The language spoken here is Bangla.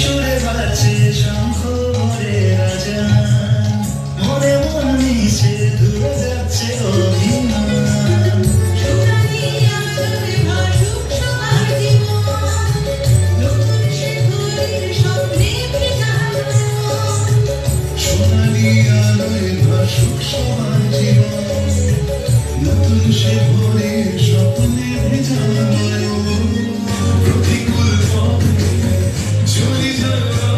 সুরে বাজছে শঙ্খ ভরে রাজা, মনে মন মিশে দূরে যাচ্ছে অভিমান। সোনালি আলোয় ভাসুক সবার জীবন, নতুন সে ভোরের স্বপ্নে ভেজা মন। সোনালি আলোয় ভাসুক সবার জীবন, নতুন সে ভোরের স্বপ্নে ভেজা নয়ন। প্রতিকূল পথে চলি যাওয়া